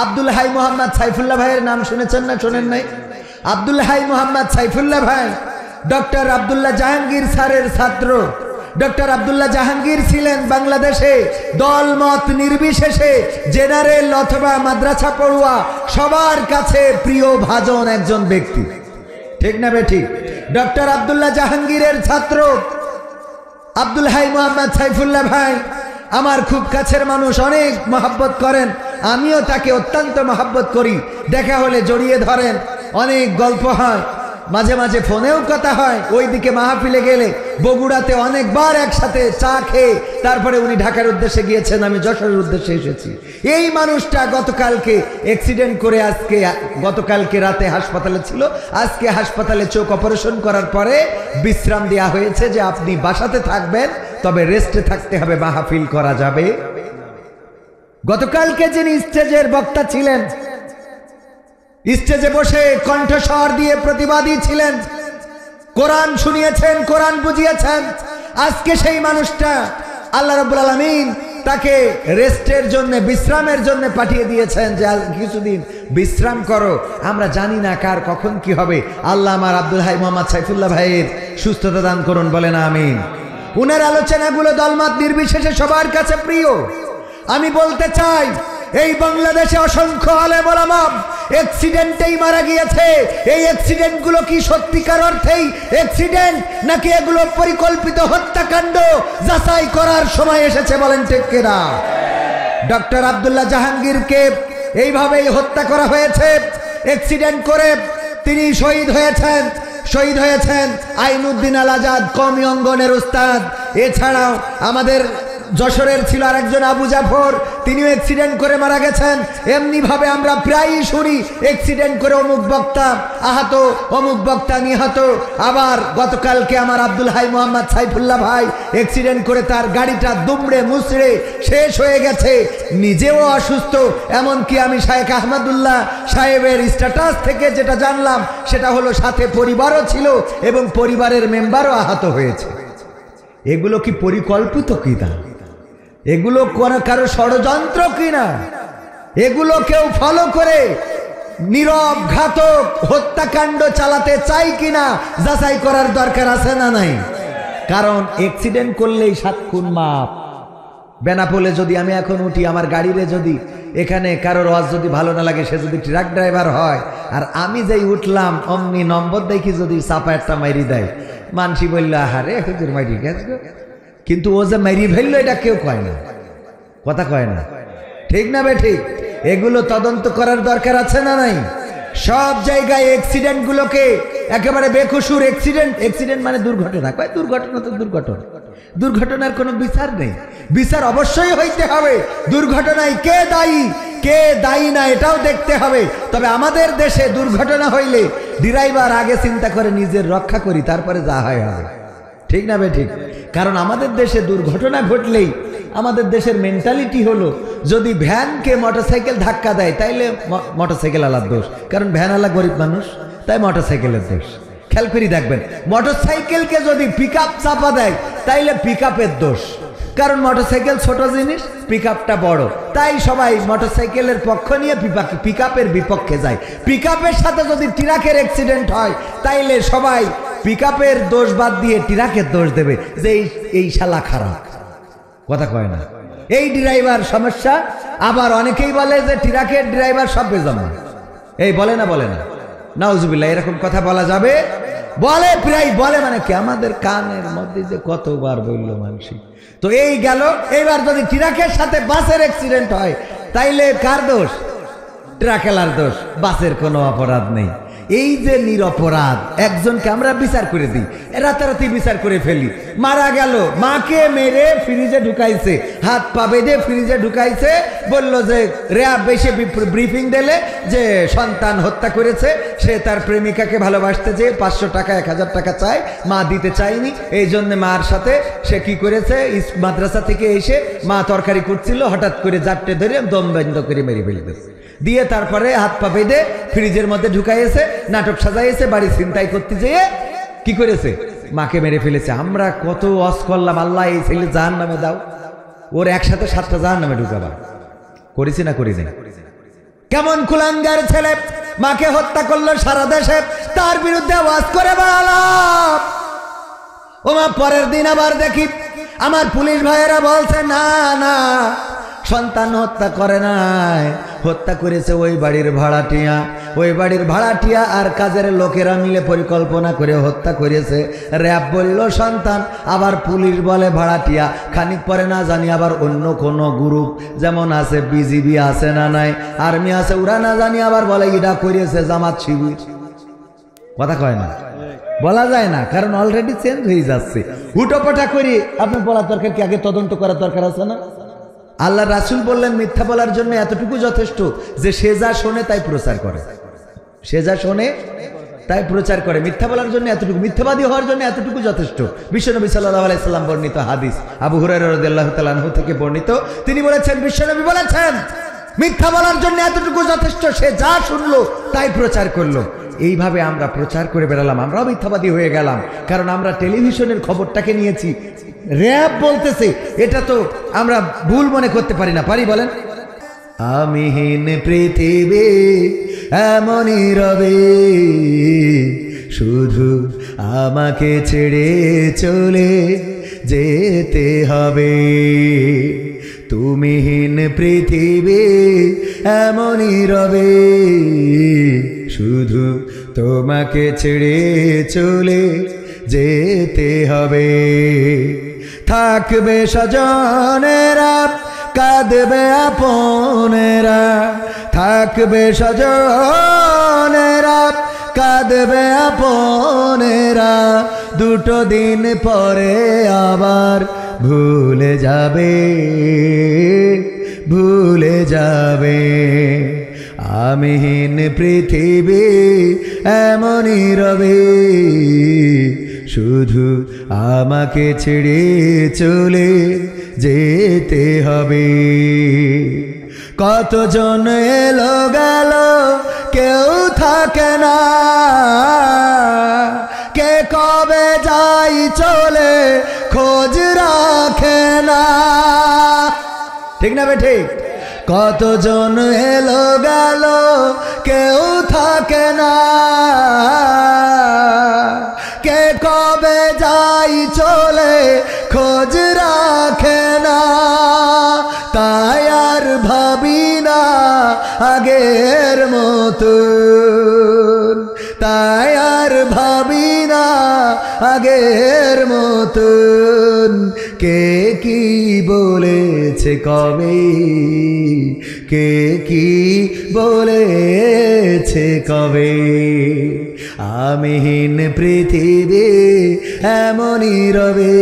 Abdul high Mohammad Saifullah ভাইয়ের নাম শুনেছেন না শোনেন নাই? আব্দুল হাই মোহাম্মদ সাইফুল্লাহ ভাই ডক্টর আব্দুল্লাহ জাহাঙ্গীর স্যারের ছাত্র। ডক্টর আব্দুল্লাহ জাহাঙ্গীর ছিলেন বাংলাদেশে দলমত নির্বিশেষে জেনারেল অথবা মাদ্রাসা পড়ুয়া সবার কাছে প্রিয় ভাজন একজন ব্যক্তি, ঠিক না বেঠিক? ডক্টর আব্দুল্লাহ জাহাঙ্গীরের ছাত্র আব্দুল হাই মোহাম্মদ সাইফুল্লাহ ভাই আমার খুব কাছের মানুষ, অনেক মহব্বত করেন, আমিও তাকে অত্যন্ত মহব্বত করি। দেখা হলে জড়িয়ে ধরেন, অনেক গল্প হয়, মাঝে মাঝে ফোনেও কথা হয়। ওইদিকে মাহফিলে গেলে বগুড়াতে অনেকবার একসাথে চা খেয়ে তারপরে উনি ঢাকার উদ্দেশ্যে গিয়েছেন, আমি যশোরের উদ্দেশ্যে এসেছি। এই মানুষটা গতকালকে অ্যাক্সিডেন্ট করে আজকে গতকালকে রাতে হাসপাতালে ছিল, আজকে হাসপাতালে চোখ অপারেশন করার পরে বিশ্রাম দেওয়া হয়েছে যে আপনি বাসাতে থাকবেন, তবে রেস্টে থাকতে হবে, মাহফিল করা যাবে। গতকালকে যিনি স্টেজের বক্তা ছিলেন, স্টেজে বসে কণ্ঠস্বর দিয়ে প্রতিবাদী ছিলেন, কোরআন শুনিয়েছেন, কোরআন বুঝিয়েছেন, আজকে সেই মানুষটা আল্লাহ রাব্বুল আলামিন তাকে রেস্টের জন্য, বিশ্রামের জন্য পাঠিয়ে দিয়েছেন যে কিছুদিন বিশ্রাম করো। আমরা জানি না কার কখন কি হবে। আল্লাহ আমার আব্দুল হাই মোহাম্মদ সাইফুল্লাহ ভাইয়ের সুস্থতা দান করুন, বলেন আমিন। উনার আলোচনাগুলো দলমত নির্বিশেষে সবার কাছে প্রিয়। আমি বলতে চাই, এই বাংলাদেশে অসংখ্য আলেম ওলামা অ্যাক্সিডেন্টেই মারা গিয়েছে। এই অ্যাক্সিডেন্টগুলো কি সত্যিকার অর্থেই অ্যাক্সিডেন্ট নাকি এগুলো পরিকল্পিত হত্যাকাণ্ড? যাচাই করার সময় এসেছে, বলেন ঠিক কিনা? ডক্টর আব্দুল্লাহ জাহাঙ্গীরকে এইভাবেই হত্যা করা হয়েছে, অ্যাক্সিডেন্ট করে তিনি শহীদ হয়েছেন আইনুদ্দিন আল আজাদ, কওমি অঙ্গনের উস্তাদ। এছাড়াও আমাদের যশোরের ছিল আরেকজন আবু জাফর, তিনিও অ্যাক্সিডেন্ট করে মারা গেছেন। এমনি ভাবে আমরা প্রায়ই শুনি অ্যাক্সিডেন্ট করে অমুক বক্তা আহত, অমুক বক্তা নিহত। আবার গতকালকে আমার আব্দুল হাই মোহাম্মদ সাইফুল্লাহ ভাই অ্যাক্সিডেন্ট করে তার গাড়িটা দুমড়ে মুচড়ে শেষ হয়ে গেছে, নিজেও অসুস্থ। এমনকি আমি শায়েখ আহমদুল্লাহ সাহেবের স্ট্যাটাস থেকে যেটা জানলাম সেটা হলো সাথে পরিবারও ছিল এবং পরিবারের মেম্বারও আহত হয়েছে। এগুলো কি পরিকল্পিত কিনা? এগুলো কারো ষড়যন্ত্র কিনা? এগুলো কেউ ফলো করে নীরব ঘাতক হত্যাকাণ্ড চালাতে চাই কিনা যাচাই করার দরকার আছে না নাই? কারণ অ্যাক্সিডেন্ট করলেই 7 খুন মাপ। বেনাপোলে যদি আমি এখন উঠি, আমার গাড়িরে যদি এখানে কারোর ওয়াজ যদি ভালো না লাগে, সে যদি ট্রাক ড্রাইভার হয় আর আমি যেই উঠলাম অমনি নম্বর দেখি যদি চাপা একটা মাইরি দেয়, মানসি বলল আহারে হুজুর মাইরি গেছে, কিন্তু ও যে মাইরি ফেললো এটা কেউ কয় না, কথা কয় না, ঠিক না বে ঠিক? এগুলো তদন্ত করার দরকার আছে না নাই? সব জায়গায় অ্যাক্সিডেন্ট গুলোকে একেবারে বেকসুর অ্যাক্সিডেন্ট মানে দুর্ঘটনা, কয় দুর্ঘটনা তো দুর্ঘটনা, দুর্ঘটনার কোনো বিচার নেই। বিচার অবশ্যই হইতে হবে, দুর্ঘটনায় কে দায়ী না এটাও দেখতে হবে। তবে আমাদের দেশে দুর্ঘটনা হইলে ড্রাইভার আগে চিন্তা করে নিজের রক্ষা করি, তারপরে যা হয় হবে, ঠিক না বে ঠিক? কারণ আমাদের দেশে দুর্ঘটনা ঘটলেই আমাদের দেশের মেন্টালিটি হলো যদি ভ্যানকে মোটরসাইকেল ধাক্কা দেয় তাইলে মোটরসাইকেল আলার দোষ, কারণ ভ্যান আলা গরিব মানুষ, তাই মোটরসাইকেলের দোষ। খেয়াল করে দেখবেন, মোটরসাইকেলকে যদি পিকআপ চাপা দেয় তাইলে পিকআপের দোষ, কারণ মোটরসাইকেল ছোট জিনিস, পিকআপটা বড়, তাই সবাই মোটরসাইকেলের পক্ষ নিয়ে পিকআপের বিপক্ষে যায়। পিকআপের সাথে যদি ট্রাকের অ্যাক্সিডেন্ট হয় তাইলে সবাই পিকআপের দোষ বাদ দিয়ে ট্রাকের দোষ দেবে যে এই শালা খারাপ, কথা কয় না, এই ড্রাইভার সমস্যা। আবার অনেকেই বলে যে ট্রাকের ড্রাইভার সব বেজমা, এই বলে না নাউজুবিল্লাহ, এরকম কথা বলা যাবে? বলে, প্রায় বলে, মানে কি আমাদের কানের মধ্যে যে কতবার বললো মানসি। তো এই গেল, এইবার যদি ট্রাকের সাথে বাসের অ্যাক্সিডেন্ট হয় তাইলে কার দোষ? ট্রাকেলার দোষ, বাসের কোনো অপরাধ নেই। এই যে নিরপরাধ একজনকে আমরা বিচার করে দিই, রাতারাতি বিচার করে ফেলি। মারা গেল, মাকে মেরে ফ্রিজে ঢুকাইছে, হাত পা বেঁধে ফ্রিজে ঢুকাইছে, বলল যে র্যাব এসে ব্রিফিং দিলে যে সন্তান হত্যা করেছে, সে তার প্রেমিকাকে ভালোবাসতে চেয়ে 500 টাকা 1000 টাকা চায়, মা দিতে চায়নি, এই জন্য মার সাথে সে কি করেছে, মাদ্রাসা থেকে এসে মা তরকারি করছিল, হঠাৎ করে জাপটে ধরে দম বন্ধ করে মেরে ফেলতেছে, দিয়ে তারপরে হাত পা বেঁধে ফ্রিজের মধ্যে ঢুকাইছে, নাটক সাজাইছে, বাড়ি ছিনতাই করতে যেয়ে কি করেছে, মাকে মেরে ফেলেছে। আমরা কত ওয়াজ করলাম, আল্লাহ এই ছেলে জাহান্নামে দাও, ওর একসাথে 7টা জাহান্নামে ঢুকাবা, করেছি না করি না? কেমন কুলাঙ্গার ছেলে, মাকে হত্যা করলো সারা দেশে, তার বিরুদ্ধে ওয়াজ করে বেড়ালাম। ওমা পরের দিন আবার দেখি আমার পুলিশ ভাইয়েরা বলছে না না, সন্তান হত্যা করে নাই, হত্যা করেছে ওই বাড়ির ভাড়াটিয়া। ওই বাড়ির ভাড়াটিয়া আর কাজের লোকেরা মিলে পরিকল্পনা করে হত্যা করেছে। র্যাব বলল সন্তান, আবার পুলিশ বলে ভাড়াটিয়া। খানিক পরে না জানি আবার অন্য কোনো গ্রুপ, যেমন আছে বিজিবি আছে না নাই, আর্মি আছে, ওরা না জানি আবার বলে ইডা করেছে জামাত শিবির। কথা কয় না, বলা যায় না, কারণ অলরেডি চেঞ্জ হয়ে যাচ্ছে। হুটোপাটা করি আপনার বলার দরকার কি? আগে তদন্ত করার দরকার আছে না? আল্লাহ রাসূল বললেন মিথ্যা বলার জন্য এতটুকু যথেষ্ট যে সে যা শোনে তাই প্রচার করে। সে যা শোনে তাই প্রচার করে। মিথ্যা বলার জন্য এতটুকু, মিথ্যাবাদী হওয়ার জন্য এতটুকু যথেষ্ট। বিশ্বনবী সাল্লাল্লাহু আলাইহি সাল্লাম বর্ণিত হাদিস, আবু হুরায়রা রাদিয়াল্লাহু তাআলা আনহু থেকে বর্ণিত, তিনি বলেছেন, বিশ্বনবী বলেছেন মিথ্যা বলার জন্য এতটুকু যথেষ্ট, সে যা শুনলো তাই প্রচার করলো। এইভাবে আমরা প্রচার করে বেড়ালাম, আমরাও মিথ্যাবাদী হয়ে গেলাম, কারণ আমরা টেলিভিশনের খবরটাকে নিয়েছি। র‍্যাব বলতেছে, এটা তো আমরা ভুল মনে করতে পারি না, পারি বলেন? আমিহীন পৃথিবী এমনই রবে, শুধু আমাকে ছেড়ে চলে যেতে হবে। তুমিহীন পৃথিবী এমনই রবে, শুধু তোমাকে ছেড়ে চলে যেতে হবে। থাকবে স্বজনেরা, কাঁদবে আপনেরা, থাকবে স্বজনেরা, কাঁদবে আপনেরা, দুটো দিন পরে আবার ভুলে যাবে, ভুলে যাবে। আমিহীন পৃথিবী এমনই রবে, শুধু আমাকে ছেড়ে চলে যেতে হবে। কতজন এলো গেল, কেউ থাকে না, কে কবে যাই চলে খোঁজ রাখে না। ঠিক না বেঠিক? কতজন এলো গেল, কেউ থাকে না, কে কবে যাই চলে খোঁজ রাখে না। তাই আর ভাবি না আগের মতন, তাই আর ভাবি না আগের মতন। কে কি বলেছে কবে, কে কি বলেছে কবে। আমিহীন পৃথিবী এমনই রবে,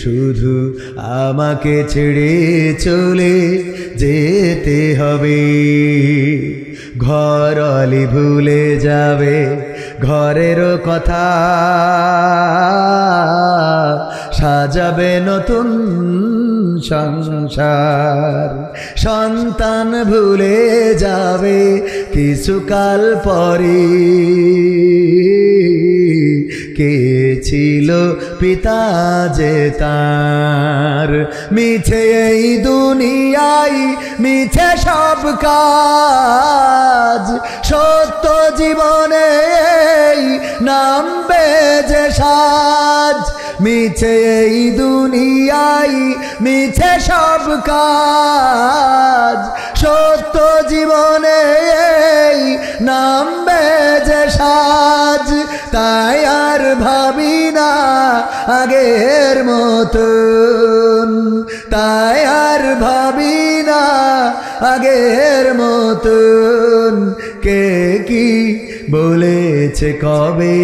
শুধু আমাকে ছেড়ে চলে যেতে হবে। ঘরলি ভুলে যাবে ঘরেরও কথা, সাজাবে নতুন সংসার। সন্তান ভুলে যাবে কিছুকাল পরে, কে ছিল পিতা যে তার। মিছে এই দুনিয়ায় মিছে সব কাজ, সত্য জীবনে নামবে যে সাজ। মিছে এই দুনিয়ায় মিছে সব কাজ, সত্য জীবনে নামবে যে সাজ। তাই আর ভাবি না আগের মতন, তাই আর ভাবি না আগের মতন। কে কি বলেছে কবে,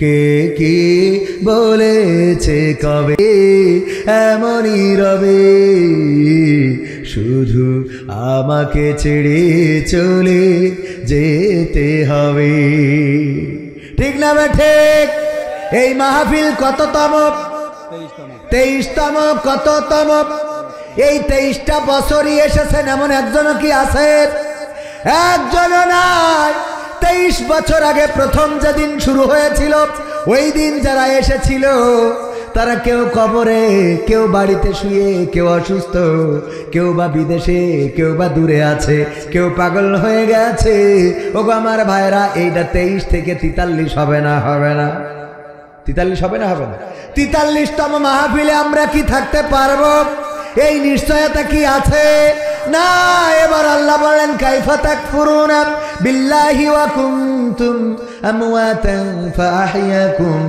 কে কি বলেছে কবে। এমনই রবে, শুধু আমাকে ছেড়ে চলে যেতে হবে। ঠিক না ঠিক? এই মাহফিল কততম? 23তম। কততম? এই 23টা বছরই এসেছেন এমন একজনও কি আছেন? একজনও নাই। 23 বছর আগে প্রথম যেদিন শুরু হয়েছিল, ওই দিন যারা এসেছিল তারা কেউ কবরে, কেউ বাড়িতে শুয়ে, কেউ অসুস্থ, কেউ বা বিদেশে, কেউ বা দূরে আছে, কেউ পাগল হয়ে গেছে। ওগো আমার ভাইরা, এইটা 23 থেকে 43 হবে না? হবে না? 43 হবে না? হবে না? 43তম মাহফিলে আমরা কি থাকতে পারবো? এই নিশ্চয়তা কি আছে? না। এবার আল্লাহ বলেন কাইফা তাকফুরুনা বিল্লাহি ওয়া কুনতুম আমওয়াতান ফাআহইয়াকুম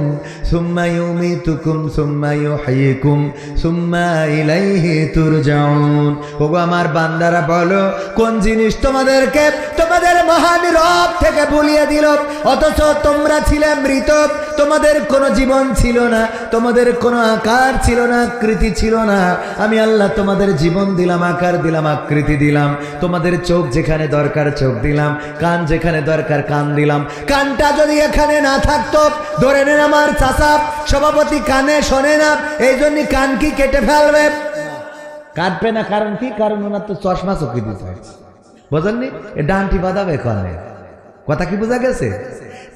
সুম্মা ইউমীতুকুম সুম্মা ইউহয়িকুম সুম্মা ইলাইহি তুরজাউন। ওগো আমার বান্দারা, বলো কোন জিনিস তোমাদেরকে তোমাদের মহান রব থেকে ভুলিয়ে দিল? অথচ তোমরা ছিলে মৃত, তোমাদের কোনো জীবন ছিল না, তোমাদের কোনো আকার ছিল না, আকৃতি ছিল না। আমি আল্লাহ তোমাদের জীবন দিলাম, আকার দিলাম, আকৃতি দিলাম। তোমাদের চোখ যেখানে দরকার চোখ দিলাম, কান যেখানে দরকার কান দিলাম। কানটা যদি এখানে না থাকতো, ধরে নেন আমার চাচা সভাপতি কানে শোনে না, এই জন্য কান কি কেটে ফেলবে? কাটবে না। কারণ কি? কারণ ওনার তো চশমা চোখে দিতে হয়, বোঝেননি? এ ডানটি বাঁধাবে কানে। কথা কি বোঝা গেছে?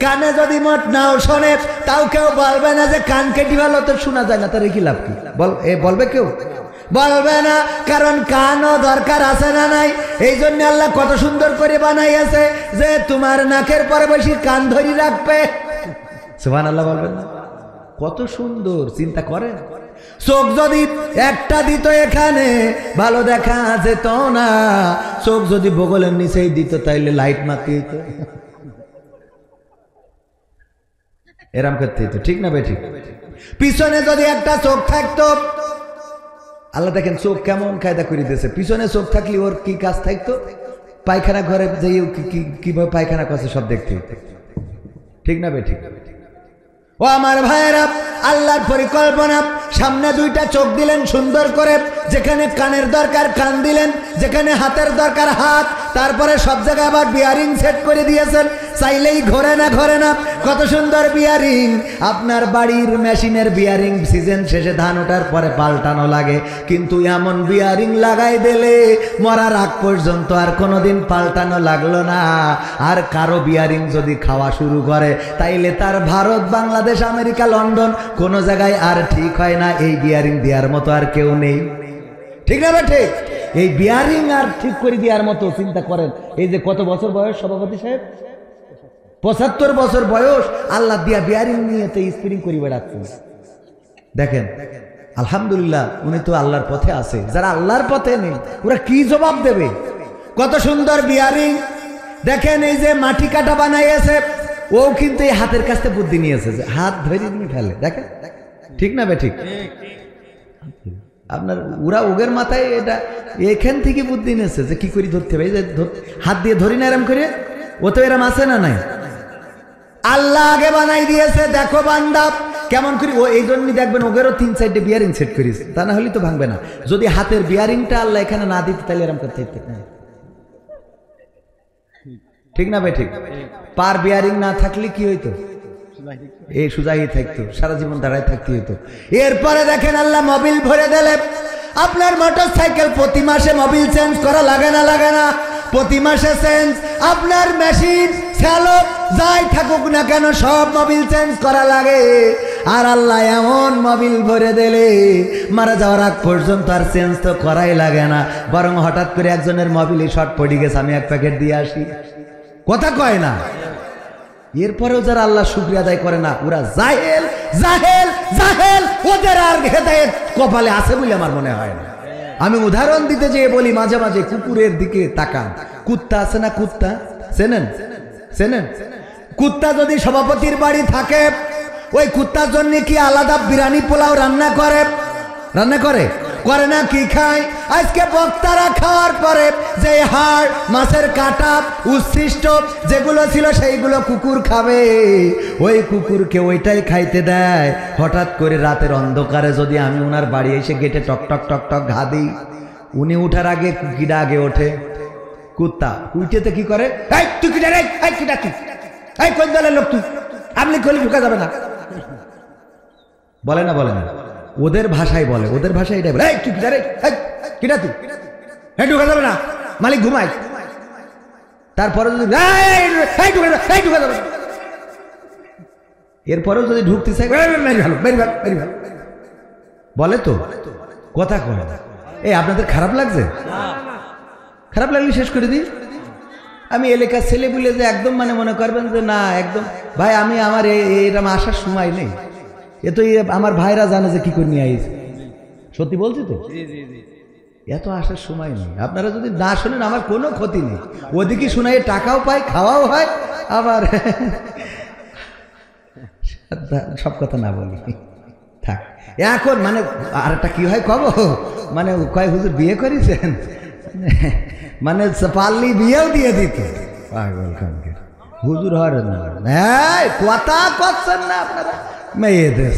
কানে যদি মোট নাও শোনে, তাও কেউ বলবে না যে কান কেটে ফেলো, তো শোনা যায় না, তার কি লাভ? কি বলবে? কেউ বলবে না। কারণ কানও দরকার আছে না নাই? এই জন্য আল্লাহ কত সুন্দর করে বানাইয়াছে যে তোমার নাকের পরে বেশি কান ধরি রাখবে। সুবহানাল্লাহ বলবেন না? কত সুন্দর, চিন্তা করেন। চোখ যদি একটা দিত এখানে, ভালো দেখা যেত না। চোখ যদি বগলের নিচেই দিত, তাইলে লাইট মারতে দিত, এরাম করতে দিত। ঠিক না বেঠিক? পিছনে যদি একটা চোখ থাকতো, আল্লাহ দেখেন চোখ কেমন কায়দা করে দিয়েছে। পিছনে চোখ থাকলে ওর কি কাজ থাকতো? পায়খানা ঘরে যাই কিভাবে পায়খানা করছে সব দেখতে। ঠিক না বেঠিক? ও আমার ভাইয়েরা, আল্লাহর পরিকল্পনা। সামনে দুইটা চোখ দিলেন সুন্দর করে, যেখানে কানের দরকার কান দিলেন, যেখানে হাতের দরকার হাত। তারপরে সব জায়গায় আবার বিয়ারিং সেট করে দিয়েছেন, চাইলেই ঘোরে না, ঘোরে না। কত সুন্দর বিয়ারিং! আপনার বাড়ির মেশিনের বিয়ারিং সিজন শেষে ধান ওঠার পরে পাল্টানো লাগে, কিন্তু এমন বিয়ারিং লাগাই দিলে মরার আগ পর্যন্ত আর কোনোদিন পাল্টানো লাগলো না। আর কারো বিয়ারিং যদি খাওয়া শুরু করে, তাইলে তার ভারত, বাংলাদেশ, আমেরিকা, লন্ডন কোনো জায়গায় আর ঠিক হয় না। এই বিয়ারিং দেওয়ার মতো আর কেউ নেই। ঠিক না ঠিক? এই বিয়ারিং আর ঠিক করে দেওয়ার মতো, চিন্তা করেন। এই যে কত বছর বয়স সভাপতি সাহেব? 75 বছর বয়স। আল্লাহ দিয়া বিয়ারিং নিয়ে তো স্প্রিং করে বেড়াচ্ছে। দেখেন আলহামদুলিল্লাহ, উনি তো আল্লাহর পথে আছে। যারা আল্লাহর পথে নেই, ওরা কি জবাব দেবে? কত সুন্দর বিয়ারিং! দেখেন এই যে মাটি কাটা বানাইয়েছে, ও কিন্তু এই হাতের কাছে বুদ্ধি নিয়েছে যে হাত ধরে নিয়ে ফেলে। দেখেন ঠিক না বে? ঠিক। আপনার ওরা ওগের মাথায় এটা এখান থেকে বুদ্ধি নিয়েছে যে কি করে ধরতে হবে। হাত দিয়ে ধরি না এরম করে, ও তো এরম আছে না নাই? আল্লাহ আগে বানাই দিয়েছে। দেখো বান্দা কেমন করি। ও এই জন্যই দেখবেন ওগেরও 3-4টে বিয়ারিং সেট করিস, তা না হলে তো ভাঙবে না। যদি হাতের বিয়ারিংটা আল্লাহ এখানে না দিতে, তাহলে এরম করতে হইতে না। ঠিক না ভাই? ঠিক। পার বিয়ারিং না থাকলে কি হইতো? এই সুজাই থাকতো, সারা জীবন দাঁড়ায় থাকতে হইতো। এরপরে দেখেন আল্লাহ মোবিল ভরে দিলে। আপনার মোটর সাইকেল প্রতি মাসে মোবিল চেঞ্জ করা লাগে না? লাগে না? প্রতি মাসে চেঞ্জ। আপনার মেশিন স্যালো যাই থাকুক না কেন, সব মোবিল চেঞ্জ করা লাগে। আর আল্লাহ এমন মোবিল ভরে দিলে মারা যাওয়ার আগ পর্যন্ত আর চেঞ্জ তো করাই লাগে না। বরং হঠাৎ করে একজনের মোবিলে শর্ট পড়ে গেছে, আমি এক প্যাকেট দিয়ে আসি, কথা কয় না। এরপরেও যারা আল্লাহ শুকরিয়া আদায় করে না, ওরা জাহেল জাহেল জাহেল। ওদের আর হেদায়েত কপালে আছে বলে আমার মনে হয় না। আমি উদাহরণ দিতে যেয়ে বলি, মাঝে মাঝে কুকুরের দিকে তাকান। কুত্তা আছে না? কুত্তা চেনেন? চেনেন? কুত্তা যদি সভাপতির বাড়ি থাকে, ওই কুত্তার জন্য কি আলাদা বিরিয়ানি পোলাও রান্না করে? রান্না করে? করে না? কি খায়? আজকে বক্তারা খাওয়ার পরে যে হাড়, মাছের কাটা, উচ্ছিষ্ট যেগুলো ছিল সেইগুলো কুকুর খাবে। ওই কুকুরকে ওইটাই খাইতে দেয়। হঠাৎ করে রাতের অন্ধকারে যদি আমি ওনার বাড়ি এসে গেটে টক টক টক টক ঘা দিই, উনি উঠার আগে কুকিটা আগে ওঠে। কুত্তা উঠেতে কি করে? এই তুই কি রে? এই কি ডাকি? এই কোন দলের লোক তুই? আপনি কলি ঢুকা যাবে না, বলে না? বলে না? ওদের ভাষায় বলে, ওদের ভাষায় এটাই বলে, এই তুই কি রে? এই কিটা তুই? এই ঢুকা যাবে না, মালিক ঘুমায়। তারপরে যদি ঢুকা যাবে, এরপরেও যদি ঢুকতে চাই, মেরি ভালো, মেরি ভালো, মেরি ভালো। বলে তো কথা কয়। এই আপনাদের খারাপ লাগছে? খারাপ লাগলে শেষ করে দিই। আমি এলাকার ছেলে বলে যে একদম মানে মনে করবেন যে না একদম ভাই আমি আমার এরকম আসার সময় নেই, এ তো আমার ভাইরা জানে যে কি করে নিয়ে আইছে। সত্যি বলছি তো, এত আসার সময় নেই। আপনারা যদি না শোনেন আমার কোনো ক্ষতি নেই, ওদিকে শোনাই টাকাও পাই, খাওয়াও হয়, আবার সব কথা না বলি থাক। এখন মানে আর একটা কি হয় কব, মানে কয় হুজুর বিয়ে করেছেন, মানে পাল্লি বিয়েও দিয়ে দিত। পাগল খানকে হুজুর হরে না, কথা করছেন না আপনারা, মেয়েদের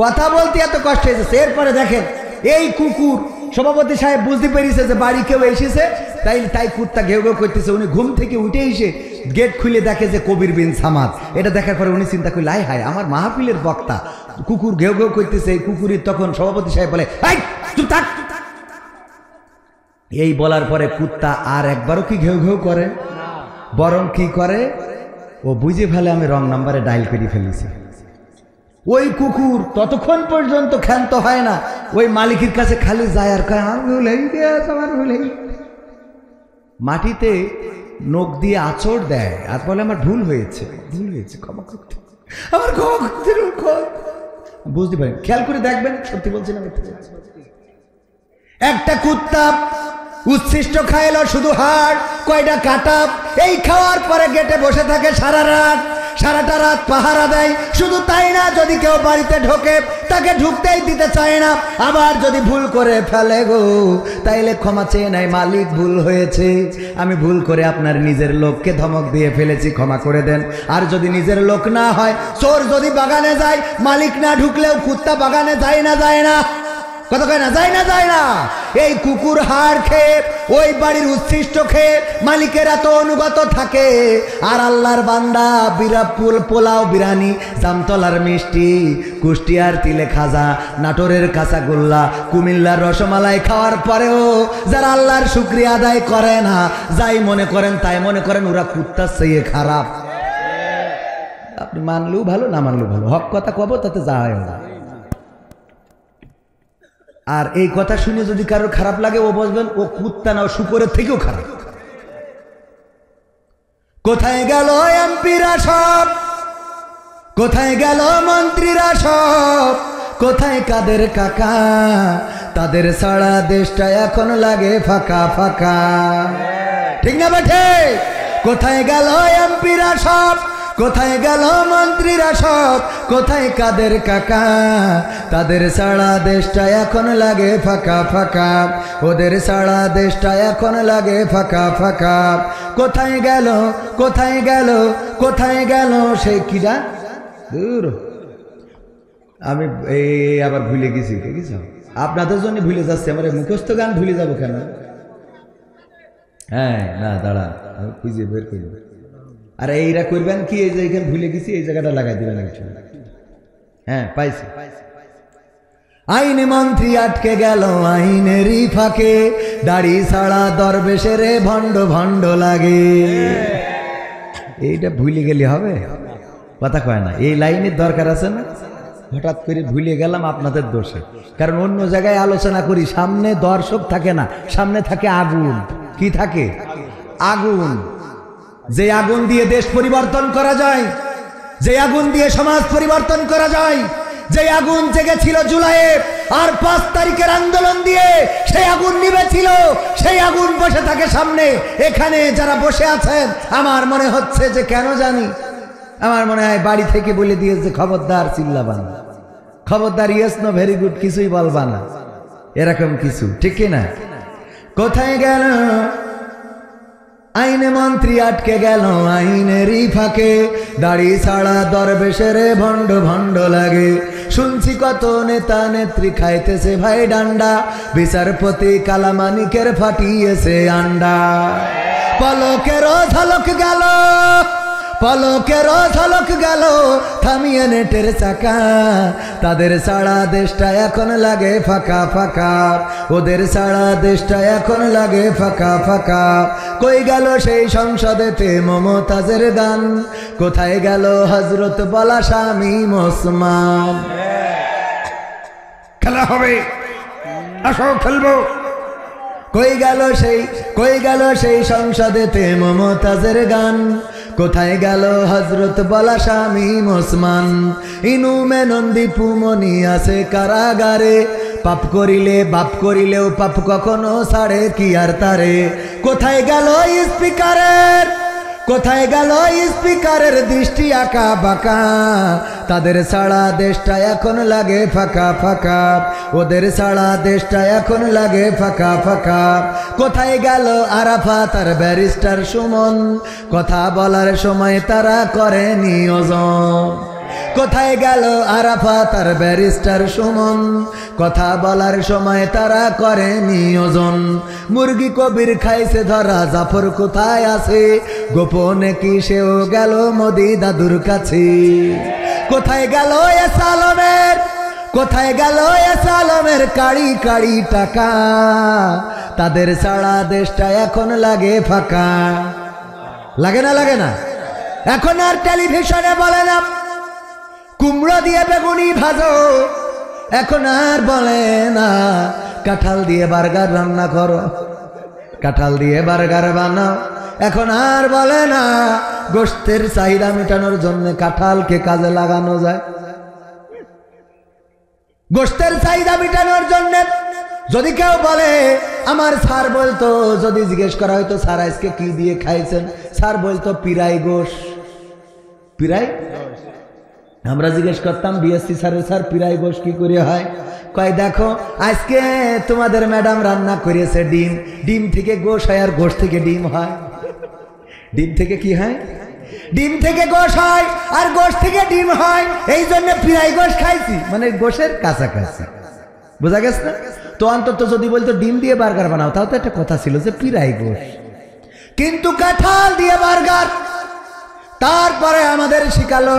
কথা বলতে এত কষ্ট হয়েছে। এরপরে দেখেন এই কুকুর সভাপতি সাহেব বুঝতে পেরেছে যে বাড়ি কেউ এসেছে, তাই কুত্তা ঘেউ ঘেউ করতেছে। উনি ঘুম থেকে উঠে এসে গেট খুলে দেখে যে কবির বিন সামাদ। এটা দেখার পরে উনি চিন্তা করলে হায় হায় আমার মাহফিলের বক্তা কুকুর ঘেউ ঘেউ করতেছে। এই কুকুরের তখন সভাপতি সাহেব বলে চুপ থাক। এই বলার পরে কুত্তা আর একবারও কি ঘেউ ঘেউ করে, বরং কি করে, ও বুঝে ফেলে আমি রং নাম্বারে ডায়াল করে ফেলেছি। ওই কুকুর ততক্ষণ পর্যন্ত ক্ষান্ত হয় না, ওই মালিকের কাছে খালি যায় আর কয় আমার ভুল হয়ে গেছে, আমার ভুল হয়ে গেছে। মাটিতে নখ দিয়ে আঁচড় দেয় আর বলে আমার ভুল হয়েছে, ভুল হয়েছে, ক্ষমা করতে, আমার ক্ষমা করতে। বুঝতে পারেন, খেয়াল করে দেখবেন, সত্যি বলছি না। একটা কুত্তা উচ্ছিষ্ট খাইলো শুধু হাড়, কয়টা কাটা। এই খাওয়ার পরে গেটে বসে থাকে সারাটা রাত পাহারা দেয়। শুধু তাই না, যদি কেউ বাড়িতে ঢোকে তাকে ঢুকতেই দিতে চায় না। আবার যদি ভুল করে ফেলে গো, তাইলে ক্ষমা চেয়ে নেয়, মালিক ভুল হয়েছে, আমি ভুল করে আপনার নিজের লোককে ধমক দিয়ে ফেলেছি, ক্ষমা করে দেন। আর যদি নিজের লোক না হয়, চোর যদি বাগানে যায়, মালিক না ঢুকলেও কুত্তা বাগানে যায় না কথা কয় না, যায় না। এই কুকুর হাড় খেয়ে, ওই বাড়ির উচ্ছিষ্ট খেয়ে মালিকের এত অনুগত থাকে। আর আল্লাহর বান্দা বিরাপুল পোলাও বিরানি, জামতলার মিষ্টি, কুষ্টিয়ার তিলে খাজা, নাটোরের কাঁচাগোল্লা, কুমিল্লার রসমালাই খাওয়ার পরেও যারা আল্লাহর শুকরিয়া আদায় করে না, যাই মনে করেন তাই মনে করেন ওরা কুত্তার চেয়ে খারাপ। আপনি মানলেও ভালো, না মানলেও ভালো, হক কথা কব, তাতে যা হয় না। আর এই কথা শুনে যদি কারোর খারাপ লাগে, ও বুঝবেন ও কুত্তা না, শুকরের থেকেও খারাপ। কোথায় গেল এমপিরা সব, কোথায় গেল মন্ত্রীরা সব, কোথায় কাদের কাকা, তাদের সারা দেশটা এখন লাগে ফাঁকা ফাঁকা, ঠিক না বেঠে? কোথায় গেল এমপিরা সব, কোথায় গেল মন্ত্রীরা সব, কোথায় কাদের কাকা, তাদের সারা দেশটা এখন লাগে ফাঁকা ফাঁকা, ওদের সারা দেশটা এখন লাগে ফাঁকা ফাঁকা। কোথায় গেল, কোথায় গেল, কোথায় গেল সেই কিরা, দূর আমি এই আবার ভুলে গেছি, ঠিক আছে? আপনাদের জন্য ভুলে যাচ্ছি, আমার মুখস্থ গান ভুলে যাবো কেন? হ্যাঁ না দাঁড়া, আমি খুঁজে বের করি। আর এইরা করবেন কি, এই যে এখানে ভুলে গেছি, এই জায়গাটা লাগাই দিবেন কিছু। হ্যাঁ পাইছি। আইন মন্ত্রী আটকে গেল আইনেরই ফাঁকে, দাড়ি ছাড়া দরবেশের ভণ্ড ভণ্ড লাগে। এইটা ভুলে গেলে হবে? কথা কয় না, এই লাইনের দরকার আছে না? হঠাৎ করে ভুলে গেলাম আপনাদের দোষে, কারণ অন্য জায়গায় আলোচনা করি, সামনে দর্শক থাকে না, সামনে থাকে আগুন। কি থাকে? আগুন। যে আগুন দিয়ে দেশ পরিবর্তন করা যায়, যে আগুন দিয়ে সমাজ পরিবর্তন করা যায়, যে আগুন জেগেছিল জুলাইয়ে আর 5 তারিখের আন্দোলন দিয়ে, সেই আগুন নিভেছিল, সেই আগুন বসে থাকে সামনে। এখানে যারা বসে আছেন, আমার মনে হচ্ছে যে কেন জানি, আমার মনে হয় বাড়ি থেকে বলে দিয়েছে খবরদার চিল্লাবা না, খবরদার ইয়েস নো ভেরি গুড কিছুই বলবা না, এরকম কিছু, ঠিক কিনা? কোথায় গেল আইনে মন্ত্রী আটকে গেল আইনেরই ফাঁকে, দাড়ি ছাড়া দরবেশের ভণ্ড ভণ্ড লাগে। শুনছি কত নেতা নেত্রী খাইতেছে ভাই ডান্ডা, বিচারপতি কালামানিকের ফাটিয়েছে আন্ডা। পলকেরও ঝলক গেল, পলকেরও ঝলক গেল, থামিয়ে নেটের চাকা, তাদের সারা দেশটা এখন লাগে ফাঁকা ফাঁকা, ওদের সারা দেশটা এখন লাগে ফাঁকা ফাঁকা। কই গেল সেই সংসদেতে মমতাজের গান, কোথায় গেল হজরত বলা শামীম ওসমান? খেলা হবে, আসো খেলবো। কই গেল সেই সংসদেতে মমতাজের গান, কোথায় গেল হযরত বলা শামীম ওসমান, ইনু মেনন দীপু মনি আছে কারাগারে, পাপ করিলে বাপ করিলেও পাপ কখনো ছাড়ে কি আর তারে। কোথায় গেল স্পিকারের দৃষ্টি আঁকা বাঁকা, তাদের ছাড়া দেশটা এখন লাগে ফাঁকা ফাঁকা, ওদের ছাড়া দেশটা এখন লাগে ফাঁকা ফাঁকা। কোথায় গেল আরাফাত আর ব্যারিস্টার সুমন, কথা বলার সময় তারা করে নিয়োজন। কোথায় গেল আরাফাত আর ব্যারিস্টার সুমন, কথা বলার সময় তারা করে নিয়োজন। মুরগি কবির খাইছে ধরা, জাফর কোথায় আছে, গোপনে কি সেও গেল মোদি দাদুর কাছে। কোথায় গেল এস আলমের কাড়ি কাড়ি টাকা, তাদের ছাড়া দেশটা এখন লাগে ফাঁকা। লাগে না এখন আর টেলিভিশনে বলে না কুমড়ো দিয়ে বেগুনি ভাজো, এখন আর বলে না কাঁঠাল দিয়ে বার্গার রান্না করো, কাঁঠাল দিয়ে বার্গার বানাও। এখন আর বলে না গোশতের চাহিদা মেটানোর জন্য কাঁঠালকে কাজে লাগানো যায়। গোশতের চাহিদা মেটানোর জন্য যদি কেউ বলে, আমার স্যার বলতো, যদি জিজ্ঞেস করা হয়তো স্যার আজকে কি দিয়ে খাইছেন, স্যার বলতো পিরাই গোশ। পিরাই আমরা জিজ্ঞেস করতাম বিএসসি স্যার পিরাই গোশ কি করে হয়? কয় দেখো আজকে তোমাদের ম্যাডাম রান্না করেছে ডিম, ডিম থেকে গোশ হয় আর গোশ থেকে ডিম হয়। ডিম থেকে কি হয়? ডিম থেকে গোশ হয় আর গোশ থেকে ডিম হয়, এই জন্য পিরাই গোশ খাইছি, মানে গোশের কাছাকাছি। বোঝা গেছে না? তো অন্তত যদি বলতো ডিম দিয়ে বার্গার বানাও, তাও তো একটা কথা ছিল যে পিরাই গোশ। কিন্তু কাঁঠাল দিয়ে বার্গার। তারপরে আমাদের শিখালো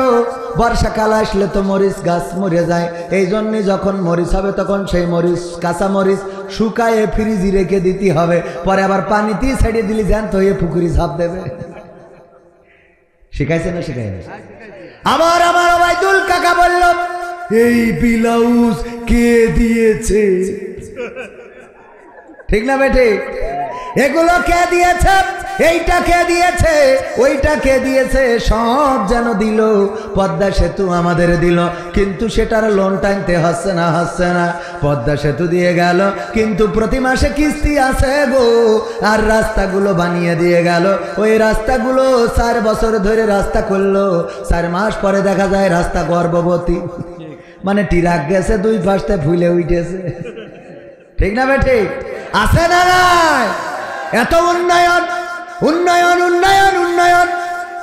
বর্ষাকাল আসলে তো মরিচ গাছ মরে যায়, এই জন্যে যখন মরিচ হবে তখন সেই মরিচ, কাঁচা মরিচ শুকায়ে ফ্রিজে রেখে দিতে হবে, পরে আবার পানিতেই ছেড়ে দিলে জ্যান্ত হয়ে পুকুরি ঝাঁপ দেবে। শিখাইছে না? শিখাইছে। আবার আমার ওবাইদুল কাকা বলল, এই ব্লাউজ কে দিয়েছে? ঠিক না বেটে? এগুলো কে দিয়েছে, এইটা কে দিয়েছে, ওইটা কে দিয়েছে, সব যেন দিল। পদ্মা সেতু আমাদের দিল, কিন্তু সেটার লোন টানতে হচ্ছে না। পদ্মা সেতু দিয়ে গেল, কিন্তু প্রতি মাসে কিস্তি আছে গো। আর রাস্তাগুলো বানিয়ে দিয়ে গেল, ওই রাস্তাগুলো 4 বছর ধরে রাস্তা করলো, 4 মাস পরে দেখা যায় রাস্তা গর্ভবতী, মানে টিরাক গেছে 2 পাশে ফুলে উঠেছে। ঠিক না বেঠে? আছে না নাই? এত উন্নয়ন,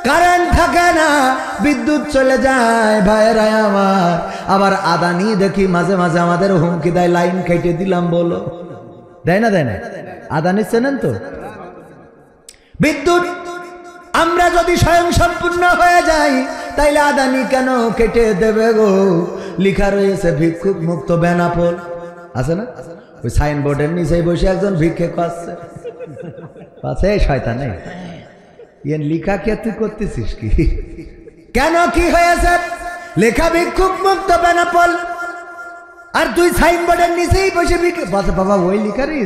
কারেন্ট থাকে না, বিদ্যুৎ চলে যায় ভাইরা আমার। আবার আদানি দেখি মাঝে মাঝে আমাদের হুমকি দেয়, লাইন কেটে দিলাম বলো। দেয় না? আদানি চেনেন তো? বিদ্যুৎ আমরা যদি স্বয়ং সম্পূর্ণ হয়ে যাই তাইলে আদানি কেন কেটে দেবে গো? লেখা রয়েছে ভিক্ষুক মুক্ত বেনাপোল, আছে না? ওই সাইনবোর্ডের নিচে বসে একজন ভিক্ষে করছে, আছে শয়তান নেই ইয়ান লেখা কে তুই করতেছিস কি? কেন কি হয়েছে? লেখা ভিক্ষুক মুক্ত বেনাপোল, আর তুই সাইনবোর্ডের নিচেই বসে ভিক্ষে। বাবা ওই লেখারই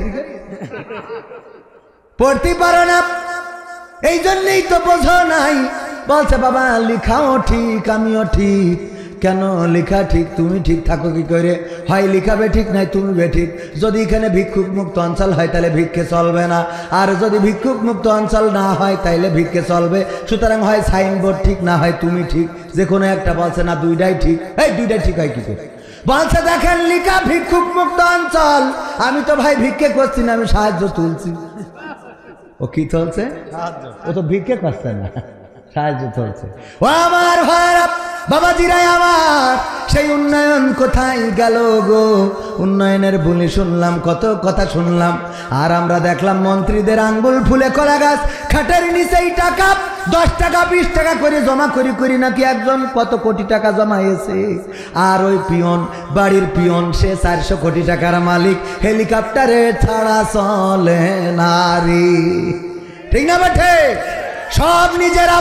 পড়তে পারো না, এই জন্যই তো বোঝো নাই। বলছে বাবা লেখাও ঠিক আমিও ঠিক, কেন লেখা ঠিক তুমি ঠিক থাকো কি করে? হয় লেখা বে ঠিক নাই তুমি বে ঠিক। যদি এখানে ভিক্ষুক মুক্ত অঞ্চল হয় তাহলে ভিক্ষে চলবে না, আর যদি ভিক্ষুক মুক্ত অঞ্চল না হয় তাইলে ভিক্ষে চলবে। সুতরাং হয় সাইনবোর্ড ঠিক, না হয় তুমি ঠিক, যে কোনো একটা। বলছে না দুইটাই ঠিক। এই দুইটাই ঠিক হয় কি করে? বলছে দেখেন লেখা ভিক্ষুক মুক্ত অঞ্চল, আমি তো ভাই ভিক্ষে করছি না, আমি সাহায্য তুলছি। ও কি চলছে? ও তো ভিক্ষে করছে না, সাহায্য চলছে। ও আমার ভাইরা বাবাজিরাই আমার, সেই উন্নয়ন কোথায় গেল গো? উন্নয়নের বলি শুনলাম, কত কথা শুনলাম, আর আমরা দেখলাম মন্ত্রীদের আঙ্গুল ফুলে কলা গাছ। খাটের নিচেই টাকা 10 টাকা 20 টাকা করে জমা করি নাকি একজন কত কোটি টাকা জমাইছে। আর ওই পিয়ন, বাড়ির পিয়ন, সে 400 কোটি টাকার মালিক, হেলিকপ্টারে ছাড়া চলে নারী। ঠিক না বেঠে? সব নিজেরা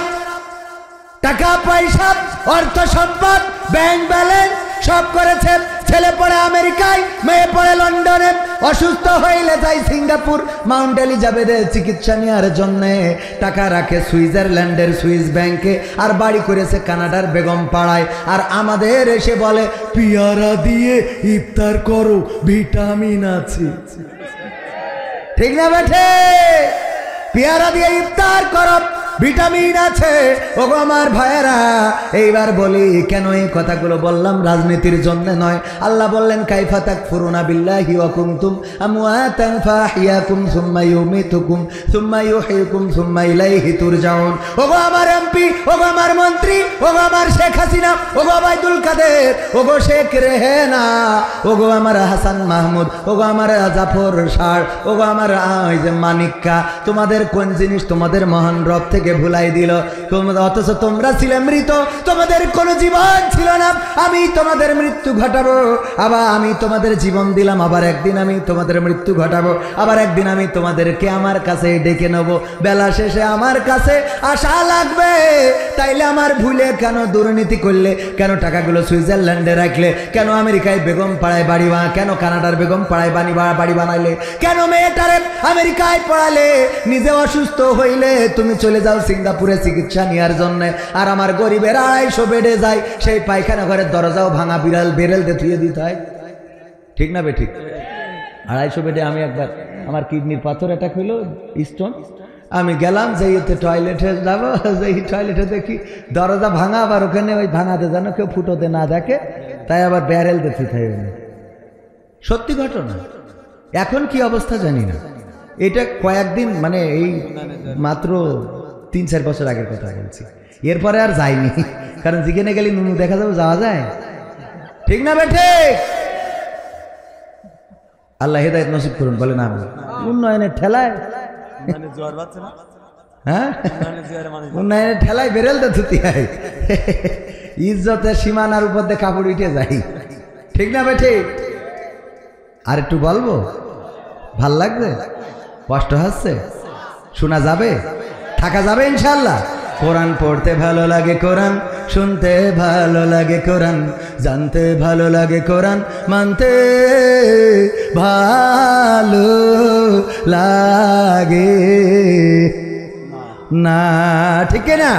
টাকা পয়সা, অর্থ সম্পদ, ব্যাংক ব্যালেন্স সব করেছে ছেলে পড়ে আমেরিকায়, মেয়ে পড়ে লন্ডনে, অসুস্থ হইলে যায় সিঙ্গাপুর মাউন্ট এলিজাবেথে চিকিৎসা নেওয়ার জন্য, টাকা রাখে সুইজারল্যান্ডের সুইস ব্যাংকে, আর বাড়ি করেছে কানাডার বেগম পাড়ায়। আর আমাদের এসে বলে পেয়ারা দিয়ে ইফতার করো, ভিটামিন আছে। ঠিক না বেঠে? পেয়ারা দিয়ে ইফতার করো, ভিটামিন আছে। ওগো আমার ভাইয়েরা, এইবার বলি কেন এই কথাগুলো বললাম? রাজনীতির জন্য নয়। আল্লাহ বললেন কাইফা তাকফুরুনা বিল্লাহি ওয়া কুনতুম আমওয়াতান ফাহিয়াকুম সুম্মা ইউমিতুকুম সুম্মা ইউহয়িকুম সুম্মা ইলাইহি তুরজাউন। ওগো আমার এমপি, ওগো আমার মন্ত্রী, ওগো আমার শেখ হাসিনা, ওগো আবাইদুল কাদের, ওগো শেখ রেহেনা, ওগো আমার হাসান মাহমুদ, ওগো আমার জাফর শাহ, ওগো আমার ওই যে মানিক্কা, তোমাদের কোন জিনিস তোমাদের মহান রব থেকে ভুলাই দিল? অথচ তোমরা ছিলে মৃত, তোমাদের কোনো জীবন ছিল না। আমি তোমাদের মৃত্যু ঘটাবো, আবার আমি তোমাদের জীবন দিলাম, আবার একদিন আমি তোমাদের মৃত্যু ঘটাবো, আবার একদিন আমি তোমাদেরকে আমার কাছে ডেকে নেব। বেলা শেষে আমার কাছে আশা লাগবে। তাইলে আমার ভুলে কেন দুর্নীতি করলে? কেন টাকাগুলো সুইজারল্যান্ডে রাখলে? কেন আমেরিকায় বেগম পাড়ায় বাড়ি কেন কানাডার বেগম পাড়ায় বাড়ি বানাইলে? কেন মেয়েটারে আমেরিকায় পড়ালে? নিজে অসুস্থ হইলে তুমি চলে যাও সিঙ্গাপুরে চিকিৎসা নেওয়ার জন্য, আর আমার গরিবের 250 বেডে যায়, সেই পায়খানা ঘরের দরজাও ভাঙা বেরেল দিয়ে ধুয়ে দিতে হয়। ঠিক না বে ঠিক? 250 বেডে আমি একবার, আমার কিডনির পাথর অ্যাটাক হইলো, স্টোন, আমি গেলাম যে টয়লেটে যাবো, যেই টয়লেটে দেখি দরজা ভাঙা, আবার ওখানে ওই ভাঙাতে যেন কেউ ফুটোতে না দেখে, তাই আবার ব্যারেল দেখতে থাই। সত্যি ঘটনা। এখন কি অবস্থা জানি না, এটা কয়েকদিন মানে এই মাত্র 3-4 বছর আগের কথা বলছি। এরপরে আর যাইনি, কারণ যেখানে গেলে নুনু দেখা যাবে, যাওয়া যায়। ঠিক না বেঠে? আল্লাহ হেদায়েত নসিব করুন। বলে না উন্নয়নের ঠেলায়, হ্যাঁ উন্নয়নের ঠেলায় বেরেল তো ধুতি হয়, ইজ্জতের সীমানার উপর দিয়ে কাপড় উঠে যাই। ঠিক না বেঠে? আর একটু বলবো, ভাল লাগবে? কষ্ট হচ্ছে? শোনা যাবে? থাকা যাবে ইনশাআল্লাহ? কোরআন পড়তে ভালো লাগে, কোরআন শুনতে ভালো লাগে, কোরআন জানতে ভালো লাগে, কোরআন মানতে ভালো লাগে না। ঠিক না?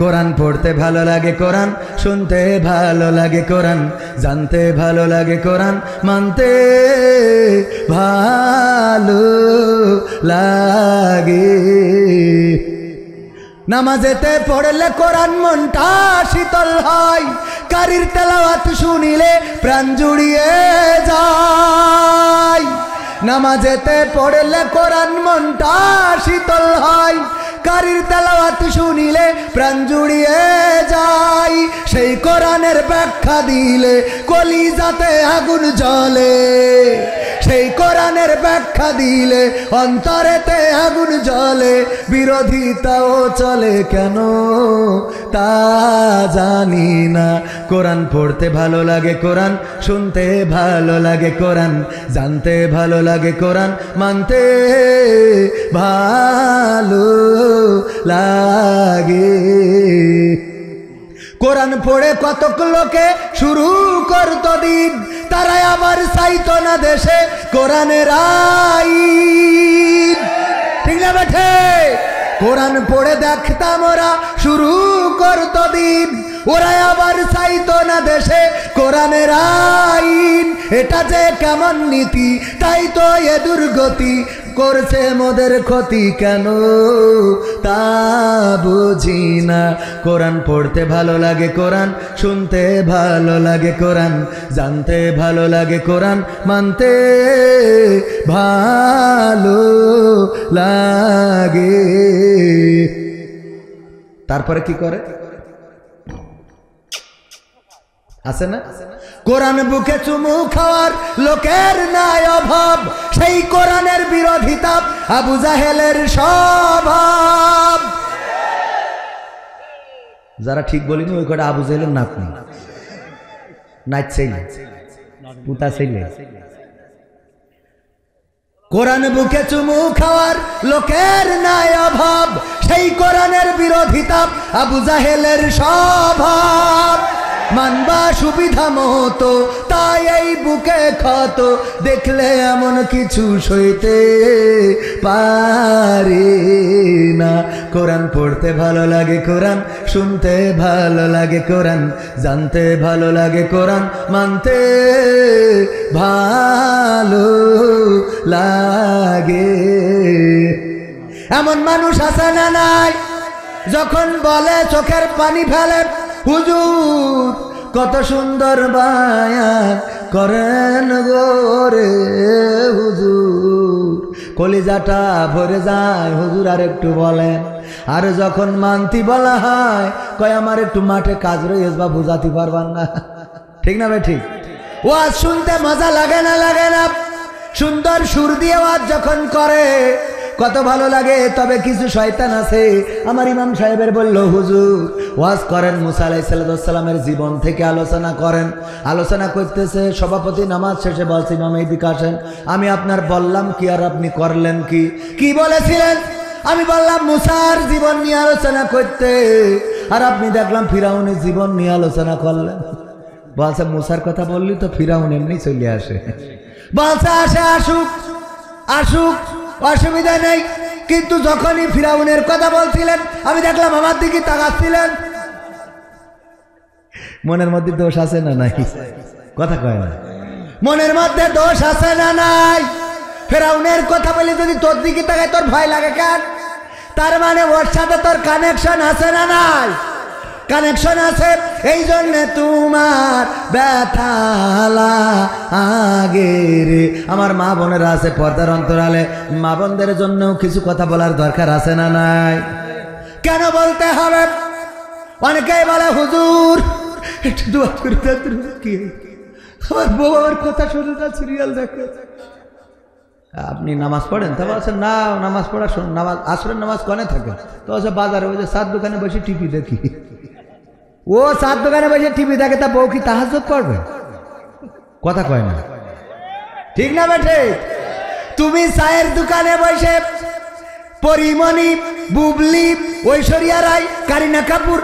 কোরআন পড়তে ভালো লাগে, কোরআন শুনতে ভালো লাগে, কোরআন জানতে ভালো লাগে, কোরআন মানতে ভালো লাগে। নামাজেতে পড়লে কোরআন মনটা শীতল হয়, কারির তেলাওয়াত শুনিলে প্রাণ জুড়িয়ে যায়। নামাজেতে পড়লে কোরআন মনটা শীতল হয়, কারির তেলাওয়াত শুনিলে প্রাণ জুড়িয়ে যায়। সেই কোরআনের ব্যাখ্যা দিলে কলিজাতে আগুন জ্বলে, সেই কোরআনের ব্যাখ্যা দিলে অন্তরেতে আগুন জ্বলে। বিরোধিতাও চলে কেন তা জানি না। কোরআন পড়তে ভালো লাগে, কোরআন শুনতে ভালো লাগে, কোরআন জানতে ভালো লাগে, কোরআন মানতে ভালো লাগে। কোরআন পড়ে কতক লোকে শুরু করতো দিন, তারাই আবার চাইতো না দেশে কোরআনের আইন। ঠিক না বেঠে? কোরআন পড়ে দেখতাম ওরা শুরু করতো দিন, ওরাই আবার চাইতো না দেশে কোরআনের আইন। এটা যে কেমন নীতি, তাই তো এ দুর্গতি করছে মোদের ক্ষতি কেন তা বুঝি না। কোরআন পড়তে ভালো লাগে, কোরআন শুনতে ভালো লাগে, কোরআন জানতে ভালো লাগে, কোরআন মানতে ভালো লাগে। তারপরে কি করে? আছে না? কোরআন বুকে চুমু খাওয়ার লোকের নাই অভাব, সেই কোরআনের বিরোধিতা আবু জাহেলের স্বভাব। যারা ঠিক বলিনি ওই কটা আবু জাহেলের নাতনি, নাচছেই পুতা ছেলে। কোরআন বুকে চুমু খাওয়ার লোকের নাই অভাব, সেই কোরআনের বিরোধিতা আবু জাহেলের স্বভাব। মানবা সুবিধা মতো, তাই এই বুকে ক্ষত দেখলে এমন কিছু সইতে পারি না। কোরআন পড়তে ভালো লাগে, কোরআন শুনতে ভালো লাগে, কোরআন জানতে ভালো লাগে, কোরআন মানতে ভালো লাগে। এমন মানুষ আছে না নাই, যখন বলে চোখের পানি ফেলে, হুজুর কত সুন্দর বায়ান করেন গোরে হুজুর, কলিজাটা ভরে যায় হুজুর আর একটু বলেন। আর যখন মানতি বলা হয়, কয় আমার একটু মাঠে কাজ রয়েছে বা বুঝাতে পারবার না। ঠিক না ভাই? ঠিক। ওয়াজ শুনতে মজা লাগে না? লাগে না? সুন্দর সুর দিয়ে ওয়াজ যখন করে কত ভালো লাগে। তবে কিছু শয়তান আছে, আমার ইমাম সাহেবের বলল, হুজুর ওয়াজ করেন, মুসা আলাইহিস সালামের জীবন থেকে আলোচনা করেন। আলোচনা করতেছে, সভাপতি নামাজ শেষে বলছে, ইমাম এইদিকে আসেন। আমি আপনার বললাম কি আর আপনি করলেন কি? কি বলেছিলেন? আমি বললাম মুসার জীবন নিয়ে আলোচনা করতে, আর আপনি দেখলাম ফিরাউনের জীবন নিয়ে আলোচনা করলেন। বলছে মুসার কথা বললি তো ফিরাউন এমনি চলে আসে। বলছে আসে, আসুক আসুক, অসুবিধা নেই। কিন্তু যখনই ফিরাউনের কথা বলছিলেন, আমি দেখলাম আমার দিকে তাকাচ্ছিলেন। মনের মধ্যে দোষ আছে না নাই? কথা কয় না। মনের মধ্যে দোষ আছে না নাই? ফিরাউনের কথা বলে যদি তোর দিকে তাকায় তোর ভয় লাগে কেন? তার মানে ওর সাথে তোর কানেকশন আছে না নাই? কানেকশন আছে, এই জন্য তোমার ব্যথালা আগে রে। আমার মা বোনেরা আছে পর্দার অন্তরালে, মা বোনদের জন্যও কিছু কথা বলার দরকার আছে না নাই? কেন বলতে হবে? অনেকেই বলে হুজুর একটু দোয়া করে দেন, কি আমার বউ আমার কথা শুনে না, সিরিয়াল দেখে। আপনি নামাজ পড়েন? তা বলছেন না, নামাজ পড়া নামাজ আসরের নামাজ কনে থাকে? তো বলছে বাজারে ওই যে চার দোকানে বসে টিভি দেখি। ও চার দোকানে বসে টিভি দেখে, তা বউ কি তাহাজ্জুদ পড়বে? কথা কয় না। ঠিক না বেঠে? তুমি চায়ের দোকানে বসে পরিমণি, বুবলি, ঐশ্বরিয়া রায়, কারিনা কাপুর,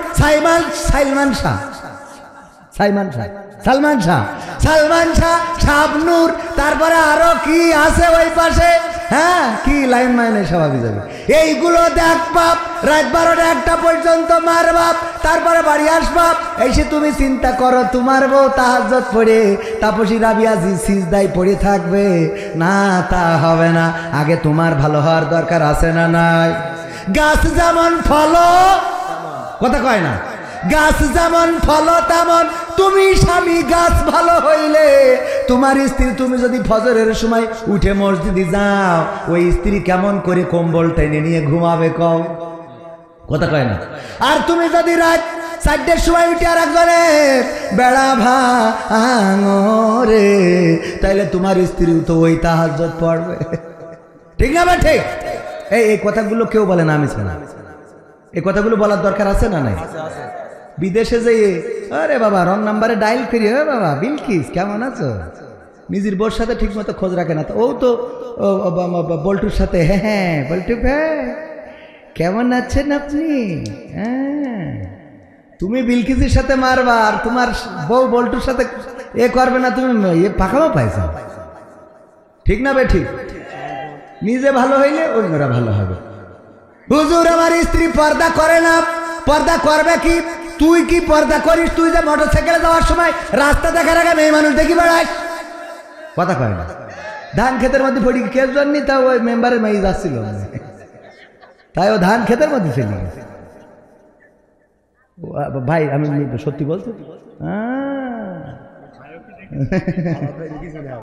সালমান শাহ, শাবনূর, তারপরে আরো কি আছে ওই পাশে, হ্যাঁ কি লাইন মাইনে স্বাভাবিক যাবে। এইগুলো দেখ বাপ, রাত 12টা 1টা পর্যন্ত মার বাপ, তারপরে বাড়ি আসবাব। এসে তুমি চিন্তা করো তোমার বউ তাহাজ্জুদ পড়ে তাপসী রাবিয়া সিজদায় পড়ে থাকবে না? তা হবে না। আগে তোমার ভালো হওয়ার দরকার আছে না নাই? গাছ যেমন ফলো, কথা কয় না, গাছ যেমন ফলো তেমন তুমি স্বামী গাছ ভালো হইলে তোমার স্ত্রী, তুমি যদি ফজরের সময় উঠে মসজিদে যাও, ওই স্ত্রী কেমন করে কম্বল টেনে নিয়ে ঘুমাবে কও? কথা কয় না। আর তুমি যদি রাত 4টের সময় উঠে আর একজনের বেড়া ভাঙরে, তাইলে তোমার স্ত্রী তো ওই তাহাজ্জুদ পড়বে। ঠিক না বা ঠিক? এই কথাগুলো কেউ বলে না, আমি শোনা। এই কথাগুলো বলার দরকার আছে না নাই? বিদেশে যেয়ে আরে বাবা রং নাম্বারে ডায়াল করি, হে বাবা বিলকিস কেমন আছো? নিজের বোর সাথে ঠিক মতো খোঁজ রাখে না। তো ও তো বল্টুর সাথে, হ্যাঁ বল্টু ভাই কেমন আছেন আপনি? হ্যাঁ, তুমি বিলকিসের সাথে মারবা আর তোমার বউ বল্টুর সাথে এ করবে না, তুমি পাকামো পাইছো। ঠিক না বে ঠিক? নিজে ভালো হইলে অন্যরা ভালো হবে। হুজুর আমার স্ত্রী পর্দা করে না, পর্দা করবে কি? তুই কি পর্দা করিস? তুই যে মোটরসাইকেলে যাওয়ার সময় রাস্তা দেখার আগে মেয়ে মানুষ দেখি বেড়াস। কথা কয় না। ধান ক্ষেতের মধ্যে পড়ি কে জন্যই, তা ওই মেম্বারের মেয়ে যাচ্ছিল, তাই ও ধান ক্ষেতের মধ্যে চলে গেছে। ভাই আমি সত্যি বলছি।